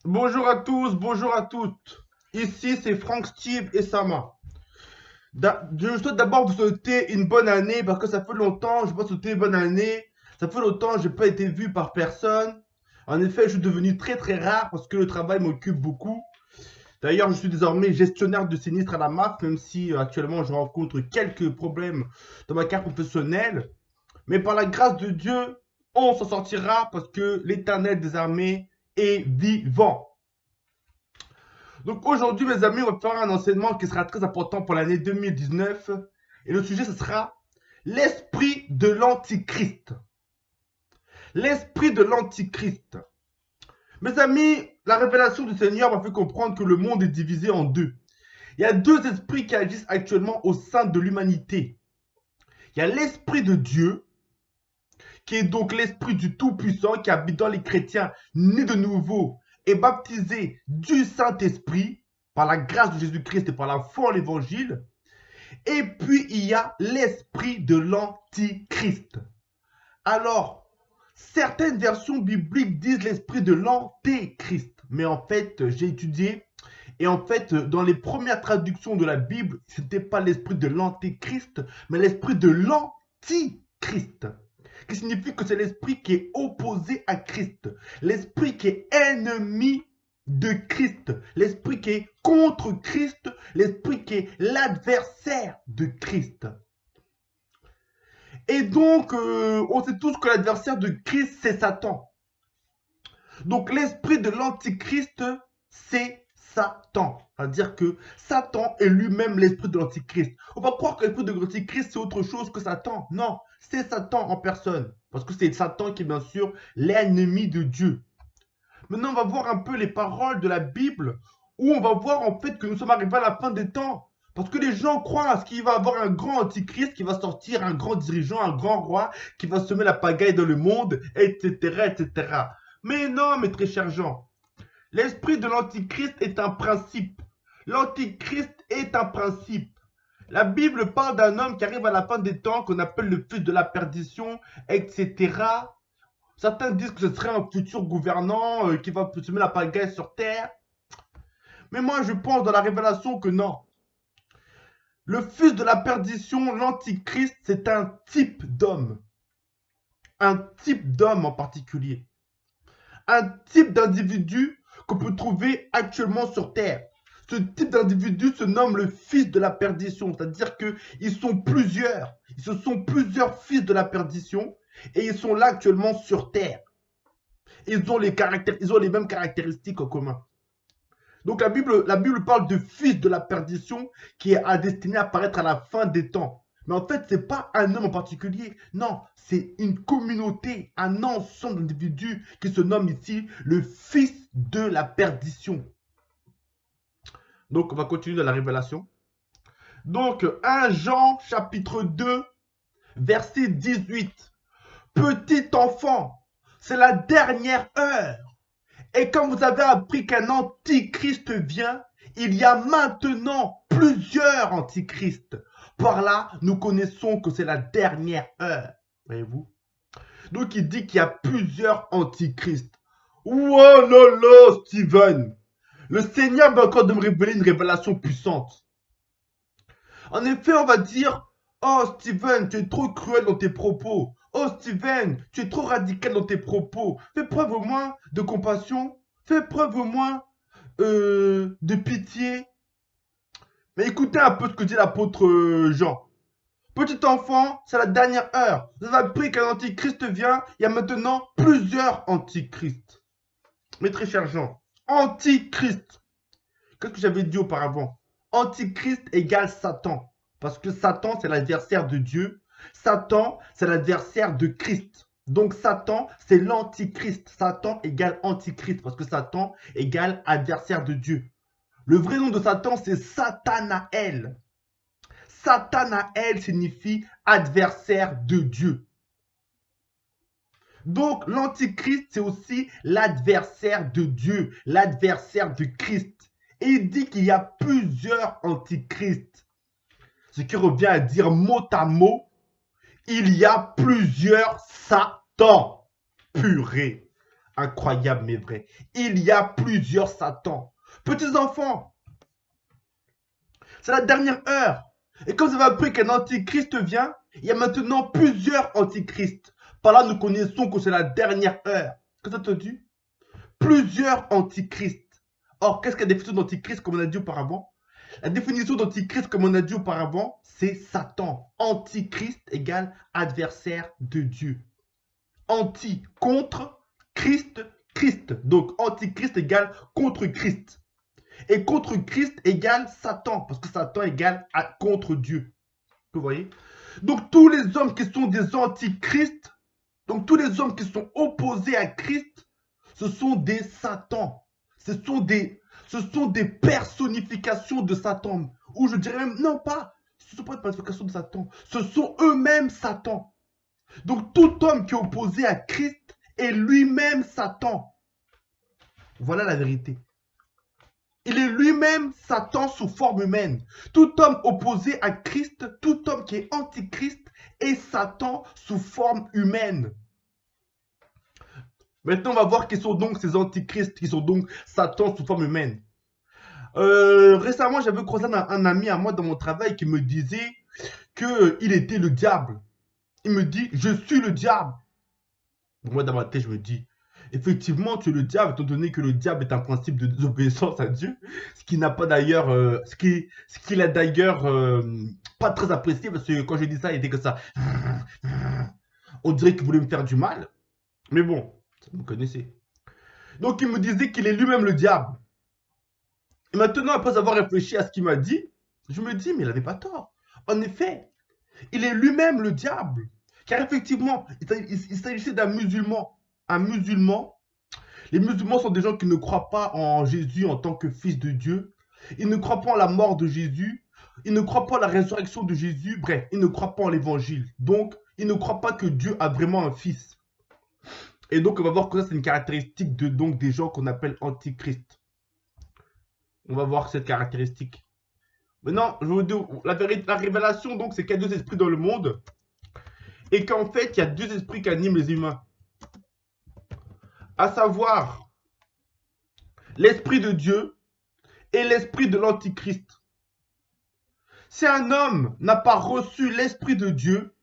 Bonjour à tous, bonjour à toutes. Ici, c'est Frank, Steve et Sama. Je souhaite d'abord vous souhaiter une bonne année parce que ça fait longtemps, je ne vais pas souhaiter une bonne année. Ça fait longtemps, je n'ai pas été vu par personne. En effet, je suis devenu très très rare parce que le travail m'occupe beaucoup. D'ailleurs, je suis désormais gestionnaire de sinistre à la MAF, même si actuellement je rencontre quelques problèmes dans ma carrière professionnelle. Mais par la grâce de Dieu, on s'en sortira parce que l'Éternel des armées est vivant. Donc aujourd'hui, mes amis, on va faire un enseignement qui sera très important pour l'année 2019. Et le sujet, ce sera l'esprit de l'Antichrist. L'esprit de l'Antichrist. Mes amis, la révélation du Seigneur m'a fait comprendre que le monde est divisé en deux. Il y a deux esprits qui agissent actuellement au sein de l'humanité. Il y a l'esprit de Dieu, qui est donc l'esprit du Tout-Puissant qui habite dans les chrétiens nés de nouveau et baptisés du Saint-Esprit par la grâce de Jésus-Christ et par la foi en l'Évangile. Et puis, il y a l'esprit de l'Antichrist. Alors, certaines versions bibliques disent l'esprit de l'Antéchrist. Mais en fait, j'ai étudié. Et en fait, dans les premières traductions de la Bible, ce n'était pas l'esprit de l'Antéchrist, mais l'esprit de l'Antichrist. Qui signifie que c'est l'esprit qui est opposé à Christ. L'esprit qui est ennemi de Christ, l'esprit qui est contre Christ, l'esprit qui est l'adversaire de Christ. Et donc, on sait tous que l'adversaire de Christ, c'est Satan. Donc, l'esprit de l'Antichrist, c'est Satan. C'est-à-dire que Satan est lui-même l'esprit de l'Antichrist. On va croire que l'esprit de l'Antichrist, c'est autre chose que Satan. Non, c'est Satan en personne. Parce que c'est Satan qui est bien sûr l'ennemi de Dieu. Maintenant, on va voir un peu les paroles de la Bible, où on va voir en fait que nous sommes arrivés à la fin des temps. Parce que les gens croient à ce qu'il va y avoir un grand antichrist qui va sortir, un grand dirigeant, un grand roi, qui va semer la pagaille dans le monde, etc., etc. Mais non, mes très chers gens, l'esprit de l'antichrist est un principe. L'antichrist est un principe. La Bible parle d'un homme qui arrive à la fin des temps, qu'on appelle le fils de la perdition, etc. Certains disent que ce serait un futur gouvernant qui va semer la pagaille sur terre. Mais moi, je pense dans la révélation que non. Le fils de la perdition, l'antichrist, c'est un type d'homme. Un type d'homme en particulier. Un type d'individu qu'on peut trouver actuellement sur terre. Ce type d'individu se nomme le fils de la perdition. C'est-à-dire qu'ils sont plusieurs. Ce sont plusieurs fils de la perdition. Et ils sont là actuellement sur terre. Ils ont les mêmes caractéristiques en commun. Donc la Bible parle de fils de la perdition qui est destiné à apparaître à la fin des temps. Mais en fait, ce n'est pas un homme en particulier. Non, c'est une communauté, un ensemble d'individus qui se nomme ici le fils de la perdition. Donc, on va continuer dans la révélation. Donc, 1 Jean chapitre 2, verset 18. Petit enfant, c'est la dernière heure. Et comme vous avez appris qu'un antichrist vient, il y a maintenant plusieurs antichrists. Par là, nous connaissons que c'est la dernière heure. Voyez-vous? Donc il dit qu'il y a plusieurs antichrists. Oh là là, Steven! Le Seigneur va encore de me révéler une révélation puissante. En effet, on va dire, oh Steven, tu es trop cruel dans tes propos. Oh Steven, tu es trop radical dans tes propos. Fais preuve au moins de compassion. Fais preuve au moins de pitié. Mais écoutez un peu ce que dit l'apôtre Jean. Petit enfant, c'est la dernière heure. Vous avez appris qu'un antichrist vient. Il y a maintenant plusieurs antichrists. Mes très chers gens, antichrist. Qu'est-ce que j'avais dit auparavant? Antichrist égale Satan. Parce que Satan, c'est l'adversaire de Dieu. Satan, c'est l'adversaire de Christ. Donc Satan, c'est l'antichrist. Satan égale antichrist. Parce que Satan égale adversaire de Dieu. Le vrai nom de Satan, c'est Sathanaël. Sathanaël signifie adversaire de Dieu. Donc l'antichrist, c'est aussi l'adversaire de Dieu, l'adversaire de Christ. Et il dit qu'il y a plusieurs antichrists. Ce qui revient à dire mot à mot, il y a plusieurs Satans. Purée. Incroyable mais vrai. Il y a plusieurs Satans. Petits enfants, c'est la dernière heure. Et comme vous avez appris qu'un antichrist vient, il y a maintenant plusieurs antichrists. Par là, nous connaissons que c'est la dernière heure. Qu'est-ce que ça te dit? Plusieurs antichrists. Or, qu'est-ce que la définition d'antichrist, comme on a dit auparavant? La définition d'antichrist, comme on a dit auparavant, c'est Satan. Antichrist égale adversaire de Dieu. Anti, contre, Christ, Christ. Donc, antichrist égale contre Christ. Et contre Christ égale Satan, parce que Satan égale contre Dieu. Vous voyez? Donc tous les hommes qui sont des antichrists, donc tous les hommes qui sont opposés à Christ, ce sont des Satans. Ce sont des personnifications de Satan. Ou je dirais même, non pas, ce ne sont pas des personnifications de Satan, ce sont eux-mêmes Satan. Donc tout homme qui est opposé à Christ est lui-même Satan. Voilà la vérité. Il est lui-même Satan sous forme humaine. Tout homme opposé à Christ, tout homme qui est antichrist est Satan sous forme humaine. Maintenant, on va voir qui sont donc ces antichrists, qui sont donc Satan sous forme humaine. Récemment, j'avais croisé un ami à moi dans mon travail qui me disait qu'il était le diable. Il me dit, je suis le diable. Moi, dans ma tête, je me dis, effectivement, tu es le diable, étant donné que le diable est un principe de désobéissance à Dieu, ce qui n'a pas d'ailleurs, ce qu'il a d'ailleurs pas très apprécié, parce que quand j'ai dit ça, il était que ça. On dirait qu'il voulait me faire du mal. Mais bon, vous connaissez. Donc il me disait qu'il est lui-même le diable. Et maintenant, après avoir réfléchi à ce qu'il m'a dit, je me dis, mais il n'avait pas tort. En effet, il est lui-même le diable. Car effectivement, il s'agissait d'un musulman. Un musulman, les musulmans sont des gens qui ne croient pas en Jésus en tant que fils de Dieu. Ils ne croient pas en la mort de Jésus. Ils ne croient pas en la résurrection de Jésus. Bref, ils ne croient pas en l'évangile. Donc, ils ne croient pas que Dieu a vraiment un fils. Et donc, on va voir que ça, c'est une caractéristique donc, des gens qu'on appelle antichrist. On va voir cette caractéristique. Maintenant, je vais vous dire, la révélation, donc, c'est qu'il y a deux esprits dans le monde. Et qu'en fait, il y a deux esprits qui animent les humains. À savoir, l'esprit de Dieu et l'esprit de l'antichrist. Si un homme n'a pas reçu l'esprit de Dieu,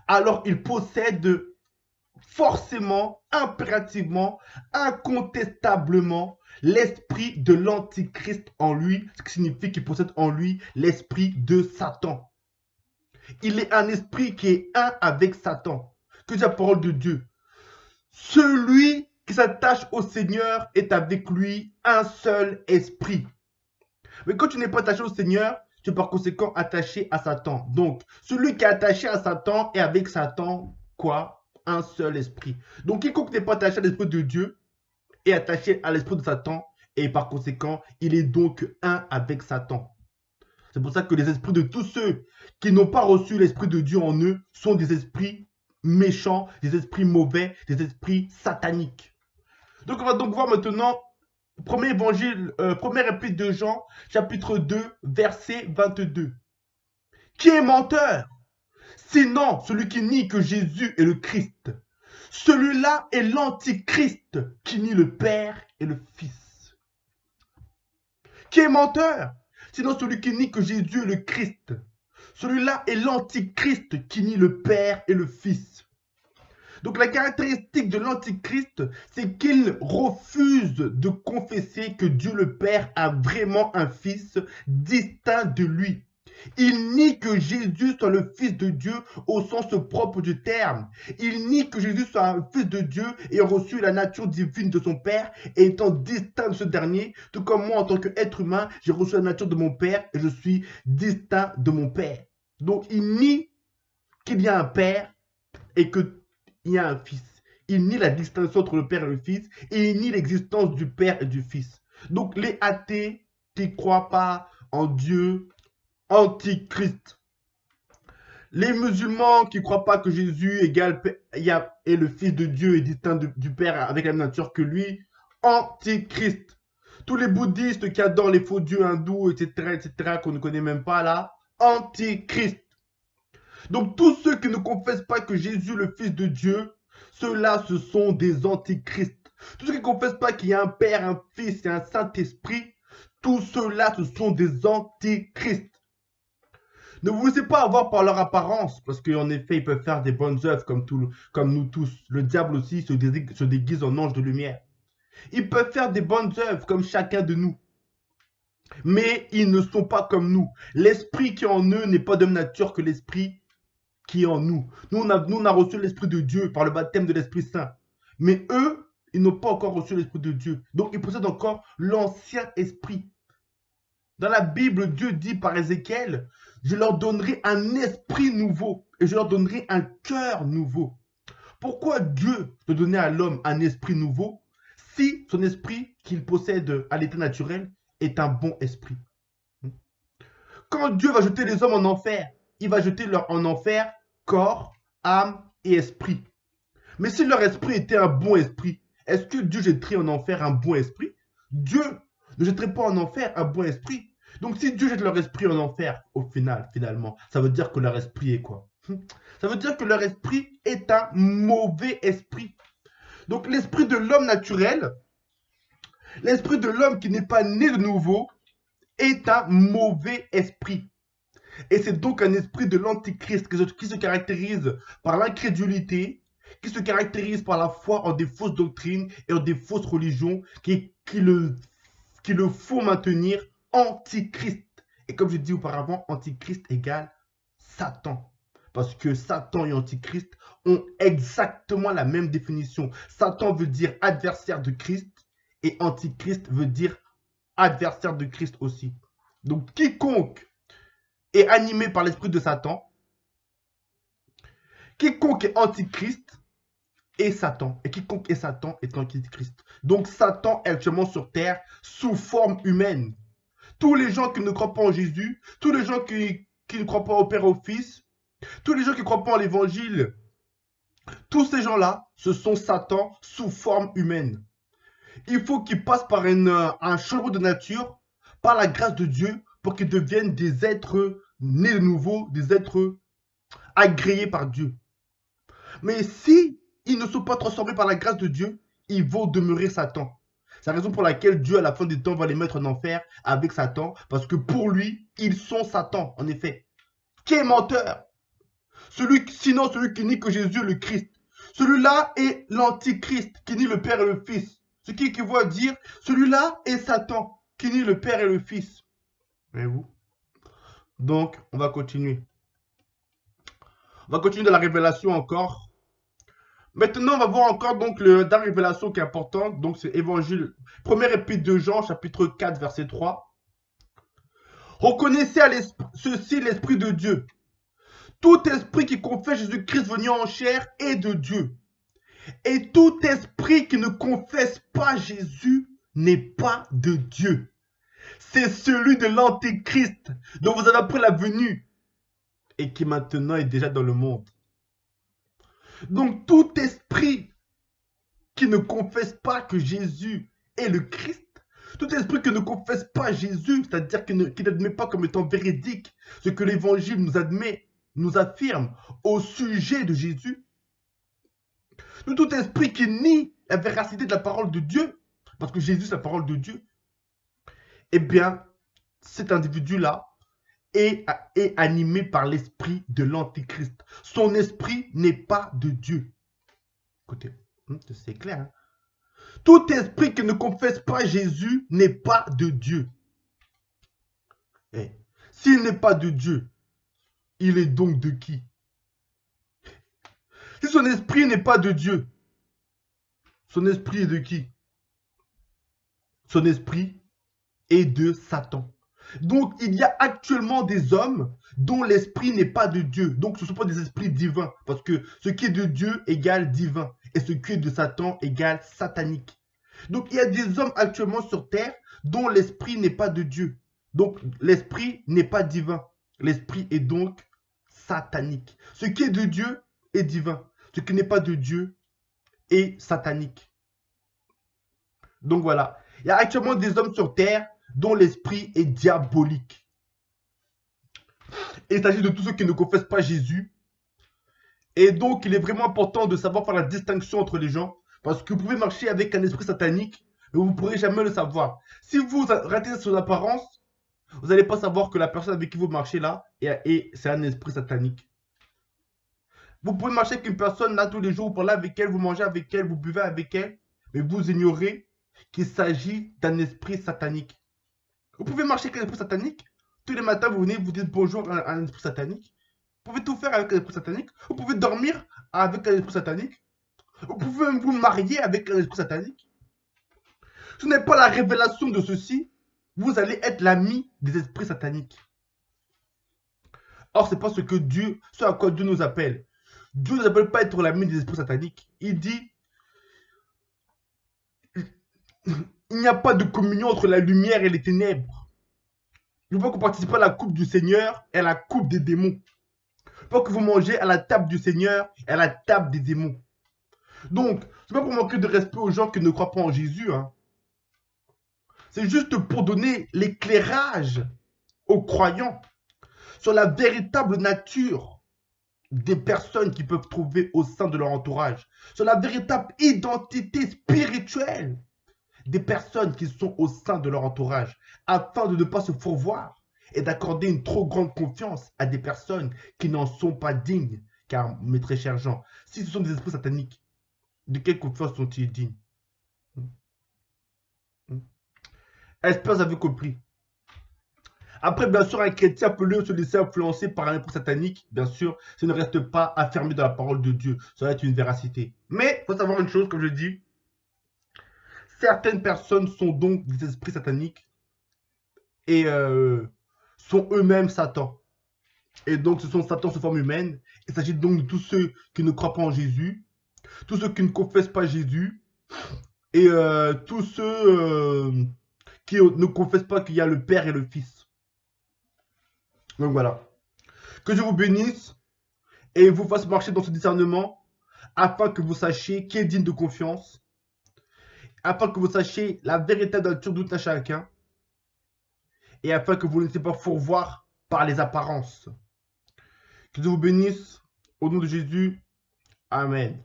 alors il possède forcément, impérativement, incontestablement l'esprit de l'antichrist en lui, ce qui signifie qu'il possède en lui l'esprit de Satan. Il est un esprit qui est un avec Satan. Que c'est la parole de Dieu. Celui qui s'attache au Seigneur est avec lui un seul esprit. Mais quand tu n'es pas attaché au Seigneur, tu es par conséquent attaché à Satan. Donc, celui qui est attaché à Satan est avec Satan, quoi? Un seul esprit. Donc, quiconque n'est pas attaché à l'esprit de Dieu est attaché à l'esprit de Satan et par conséquent, il est donc un avec Satan. C'est pour ça que les esprits de tous ceux qui n'ont pas reçu l'esprit de Dieu en eux sont des esprits méchants, des esprits mauvais, des esprits sataniques. Donc, on va donc voir maintenant premier évangile, première épître de Jean, chapitre 2, verset 22. Qui est menteur? Sinon, celui qui nie que Jésus est le Christ. Celui-là est l'antichrist qui nie le Père et le Fils. Qui est menteur? Sinon, celui qui nie que Jésus est le Christ. Celui-là est l'antichrist qui nie le Père et le Fils. Donc la caractéristique de l'antichrist, c'est qu'il refuse de confesser que Dieu le Père a vraiment un fils distinct de lui. Il nie que Jésus soit le Fils de Dieu au sens propre du terme. Il nie que Jésus soit un Fils de Dieu ayant reçu la nature divine de son Père et étant distinct de ce dernier, tout comme moi en tant qu'être humain, j'ai reçu la nature de mon Père et je suis distinct de mon Père. Donc il nie qu'il y a un Père et qu'il y a un Fils. Il nie la distinction entre le Père et le Fils et il nie l'existence du Père et du Fils. Donc les athées qui ne croient pas en Dieu, antichrist. Les musulmans qui ne croient pas que Jésus est le Fils de Dieu et distinct du Père avec la même nature que lui, antichrist. Tous les bouddhistes qui adorent les faux dieux hindous, etc., qu'on ne connaît même pas là, antichrist. Donc tous ceux qui ne confessent pas que Jésus est le Fils de Dieu, ceux-là, ce sont des antichrists. Tous ceux qui ne confessent pas qu'il y a un Père, un Fils et un Saint-Esprit, tous ceux-là, ce sont des antichrists. Ne vous laissez pas avoir par leur apparence, parce qu'en effet, ils peuvent faire des bonnes œuvres comme nous tous. Le diable aussi se déguise en ange de lumière. Ils peuvent faire des bonnes œuvres comme chacun de nous. Mais ils ne sont pas comme nous. L'esprit qui est en eux n'est pas de même nature que l'esprit qui est en nous. Nous, on a reçu l'Esprit de Dieu par le baptême de l'Esprit Saint. Mais eux, ils n'ont pas encore reçu l'Esprit de Dieu. Donc, ils possèdent encore l'ancien esprit. Dans la Bible, Dieu dit par Ézéchiel, je leur donnerai un esprit nouveau et je leur donnerai un cœur nouveau. Pourquoi Dieu te donnait à l'homme un esprit nouveau si son esprit qu'il possède à l'état naturel est un bon esprit? Quand Dieu va jeter les hommes en enfer, il va jeter en enfer corps, âme et esprit. Mais si leur esprit était un bon esprit, est-ce que Dieu jetterait en enfer un bon esprit? Dieu ne jetterait pas en enfer un bon esprit. Donc si Dieu jette leur esprit en enfer, finalement, ça veut dire que leur esprit est quoi? Ça veut dire que leur esprit est un mauvais esprit. Donc l'esprit de l'homme naturel, l'esprit de l'homme qui n'est pas né de nouveau, est un mauvais esprit. Et c'est donc un esprit de l'antichrist qui se caractérise par l'incrédulité, qui se caractérise par la foi en des fausses doctrines et en des fausses religions qui le font maintenir antichrist. Et comme je dis auparavant, antichrist égale Satan. Parce que Satan et antichrist ont exactement la même définition. Satan veut dire adversaire de Christ et antichrist veut dire adversaire de Christ aussi. Donc quiconque est animé par l'esprit de Satan, quiconque est antichrist est Satan. Et quiconque est Satan est antichrist. Donc Satan est actuellement sur terre sous forme humaine. Tous les gens qui ne croient pas en Jésus, tous les gens qui ne croient pas au Père et au Fils, tous les gens qui ne croient pas en l'Évangile, tous ces gens-là, ce sont Satan sous forme humaine. Il faut qu'ils passent par un changement de nature, par la grâce de Dieu, pour qu'ils deviennent des êtres nés de nouveau, des êtres agréés par Dieu. Mais si ils ne sont pas transformés par la grâce de Dieu, ils vont demeurer Satan. C'est la raison pour laquelle Dieu, à la fin des temps, va les mettre en enfer avec Satan, parce que pour lui, ils sont Satan, en effet. Qui est menteur? Sinon celui qui nie que Jésus est le Christ. Celui-là est l'antichrist, qui nie le Père et le Fils. Ce qui équivaut à dire, celui-là est Satan, qui nie le Père et le Fils. Voyez-vous? Donc, on va continuer. On va continuer dans la révélation encore. Maintenant, on va voir encore donc la révélation qui est importante. Donc, c'est Évangile, première épître de Jean, chapitre 4, verset 3. Reconnaissez ceci l'Esprit de Dieu. Tout esprit qui confesse Jésus-Christ venu en chair est de Dieu. Et tout esprit qui ne confesse pas Jésus n'est pas de Dieu. C'est celui de l'Antéchrist dont vous avez appris la venue et qui maintenant est déjà dans le monde. Donc tout esprit qui ne confesse pas que Jésus est le Christ, tout esprit qui ne confesse pas Jésus, c'est-à-dire qui n'admet pas comme étant véridique ce que l'Évangile nous affirme au sujet de Jésus, tout esprit qui nie la véracité de la parole de Dieu, parce que Jésus c'est la parole de Dieu, eh bien, cet individu-là est animé par l'esprit de l'Antichrist. Son esprit n'est pas de Dieu. Écoutez, c'est clair. Hein? Tout esprit qui ne confesse pas Jésus n'est pas de Dieu. Eh, s'il n'est pas de Dieu, il est donc de qui? Si son esprit n'est pas de Dieu, son esprit est de qui? Son esprit est de Satan. Donc, il y a actuellement des hommes dont l'esprit n'est pas de Dieu. Donc, ce ne sont pas des esprits divins. Parce que ce qui est de Dieu égale divin. Et ce qui est de Satan égale satanique. Donc, il y a des hommes actuellement sur terre dont l'esprit n'est pas de Dieu. Donc, l'esprit n'est pas divin. L'esprit est donc satanique. Ce qui est de Dieu est divin. Ce qui n'est pas de Dieu est satanique. Donc, voilà. Il y a actuellement des hommes sur terre dont l'esprit est diabolique. Et il s'agit de tous ceux qui ne confessent pas Jésus. Et donc, il est vraiment important de savoir faire la distinction entre les gens. Parce que vous pouvez marcher avec un esprit satanique, mais vous ne pourrez jamais le savoir. Si vous ratez sur l'apparence, vous n'allez pas savoir que la personne avec qui vous marchez là, c'est un esprit satanique. Vous pouvez marcher avec une personne là tous les jours, vous parlez avec elle, vous mangez avec elle, vous buvez avec elle, mais vous ignorez qu'il s'agit d'un esprit satanique. Vous pouvez marcher avec un esprit satanique. Tous les matins, vous venez, vous dites bonjour à un esprit satanique. Vous pouvez tout faire avec un esprit satanique. Vous pouvez dormir avec un esprit satanique. Vous pouvez même vous marier avec un esprit satanique. Ce n'est pas la révélation de ceci. Vous allez être l'ami des esprits sataniques. Or, ce n'est pas ce à quoi Dieu nous appelle. Dieu ne nous appelle pas à être l'ami des esprits sataniques. Il dit, il n'y a pas de communion entre la lumière et les ténèbres. Il ne faut pas qu'on participe à la coupe du Seigneur et à la coupe des démons. Il faut que vous mangez à la table du Seigneur et à la table des démons. Donc, ce n'est pas pour manquer de respect aux gens qui ne croient pas en Jésus. Hein. C'est juste pour donner l'éclairage aux croyants sur la véritable nature des personnes qu'ils peuvent trouver au sein de leur entourage, sur la véritable identité spirituelle des personnes qui sont au sein de leur entourage, afin de ne pas se fourvoyer et d'accorder une trop grande confiance à des personnes qui n'en sont pas dignes. Car, mes très chers gens, si ce sont des esprits sataniques, de quelle confiance sont-ils dignes? Est-ce que vous avez compris? Après, bien sûr, un chrétien peut lui se laisser influencer par un esprit satanique, bien sûr, s'il ne reste pas affermi dans la parole de Dieu. Ça va être une véracité. Mais, il faut savoir une chose, comme je dis, certaines personnes sont donc des esprits sataniques et sont eux-mêmes Satan. Et donc, ce sont Satan sous forme humaine. Il s'agit donc de tous ceux qui ne croient pas en Jésus, tous ceux qui ne confessent pas Jésus, et tous ceux qui ne confessent pas qu'il y a le Père et le Fils. Donc voilà. Que Dieu vous bénisse et vous fasse marcher dans ce discernement afin que vous sachiez qui est digne de confiance, afin que vous sachiez la véritable nature de tout un chacun, et afin que vous ne laissez pas fourvoyer par les apparences. Que Dieu vous bénisse. Au nom de Jésus. Amen.